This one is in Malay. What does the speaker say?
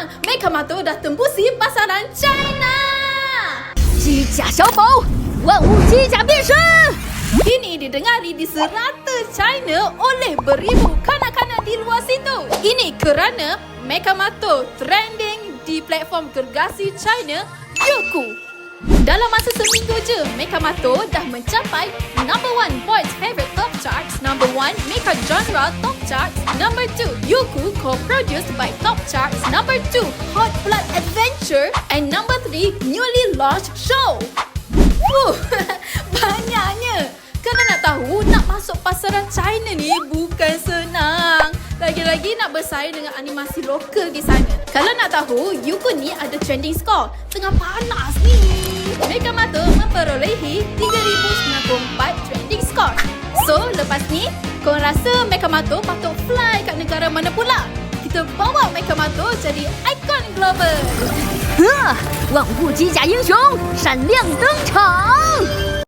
sekarang Mekamato dah tembusi pasaran China. 机甲小宝，万物机甲变身。 Ini didengari di serata China oleh beribu kanak-kanak di luar situ. Ini kerana Mekamato trending di platform gergasi China Youku. Dalam masa seminggu je, Mekamato dah mencapai number 1 Boys Favorite Top Charts, number 1 Mecha Genre Top Charts, number 2 Youku co-produced by Top Charts, number 2 Hot Blood Adventure, and number 3 newly launched show. Banyaknya. Kerana nak tahu, nak masuk pasaran China ni bukan senang. Lagi-lagi nak bersaing dengan animasi lokal di sana. Kalau nak tahu, Youku ni ada trending score. Tengah panas ni. Mekamato memperolehi 3,094 trending score. So, lepas ni, korang rasa Mekamato patut fly kat negara mana pula? Kita bawa Mekamato jadi ikon global. 万物机甲英雄闪亮登场！